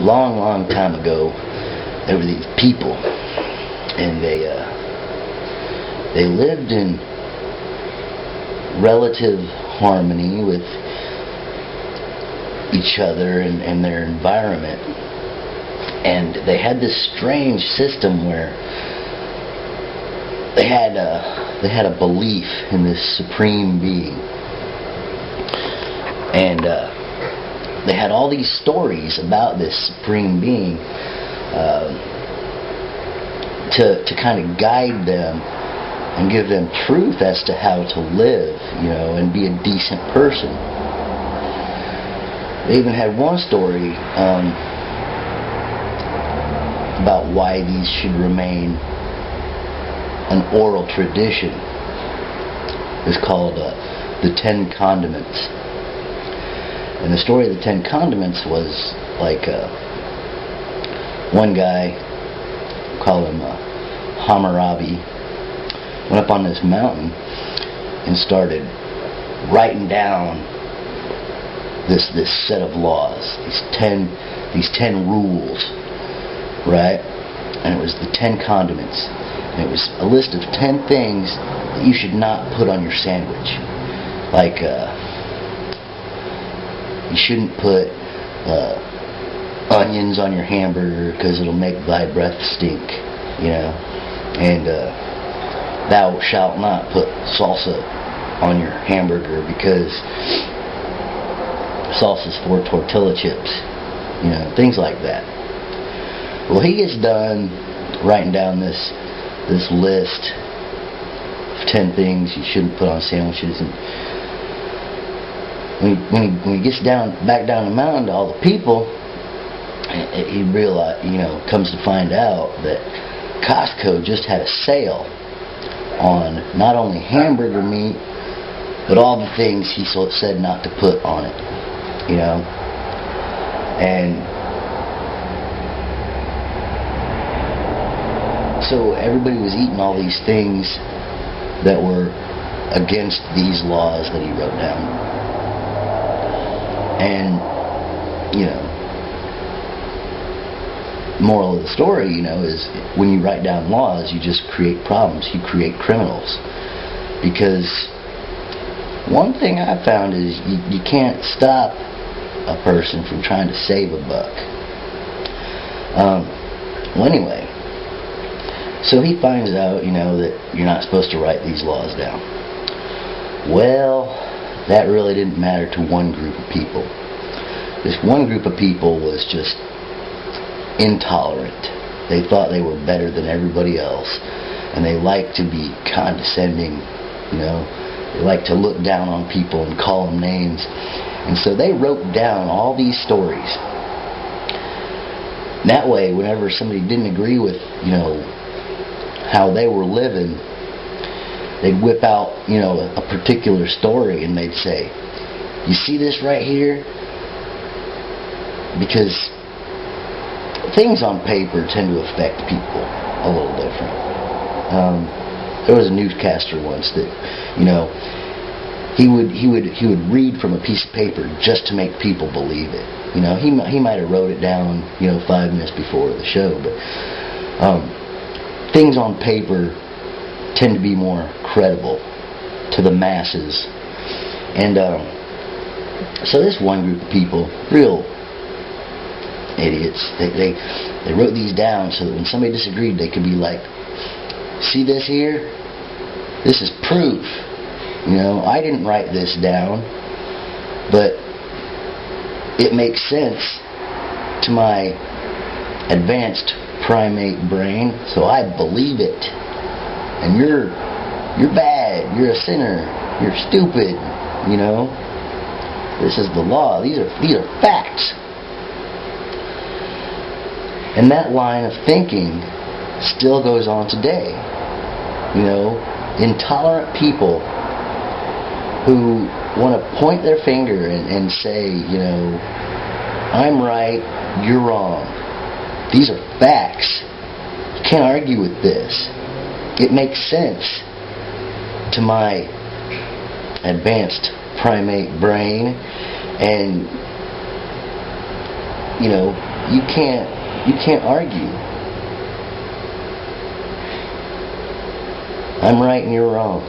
long, long time ago, there were these people, and they lived in relative harmony with each other and their environment. And they had this strange system where they had a belief in this supreme being, and they had all these stories about this supreme being to kind of guide them and give them truth as to how to live, and be a decent person. They even had one story about why these should remain an oral tradition. It's called the 10 Condiments. And the story of the 10 Condiments was like one guy, call him Hammurabi, went up on this mountain and started writing down this set of laws, these 10 rules, right? And it was the 10 condiments. And it was a list of 10 things that you should not put on your sandwich. Like, you shouldn't put onions on your hamburger because it'll make thy breath stink, And thou shalt not put salsa on your hamburger because salsa's for tortilla chips, things like that. Well, he gets done writing down this list of 10 things you shouldn't put on sandwiches, and when he gets back down the mountain to all the people, he comes to find out that Costco just had a sale on not only hamburger meat, but all the things he said not to put on it, And so everybody was eating all these things that were against these laws that he wrote down. And, moral of the story, is when you write down laws, you just create problems. You create criminals. Because one thing I found is you can't stop a person from trying to save a buck. Well, anyway, so he finds out, that you're not supposed to write these laws down. Well, that really didn't matter to one group of people. This one group of people was just intolerant. They thought they were better than everybody else, and they liked to be condescending, They liked to look down on people and call them names. And so they wrote down all these stories. That way, whenever somebody didn't agree with, how they were living, they'd whip out, a particular story, and they'd say, you see this right here? Because things on paper tend to affect people a little different. There was a newscaster once that, he would read from a piece of paper just to make people believe it. He might have wrote it down, 5 minutes before the show, but things on paper tend to be more credible to the masses. And so this one group of people, real idiots, they wrote these down so that when somebody disagreed, they could be like, see this here? This is proof. I didn't write this down, but it makes sense to my advanced primate brain, so I believe it. And you're bad, you're a sinner, you're stupid, This is the law. These are facts. And that line of thinking still goes on today. Intolerant people who want to point their finger and say, I'm right, you're wrong. These are facts. You can't argue with this. It makes sense to my advanced primate brain, and you can't argue. I'm right and you're wrong.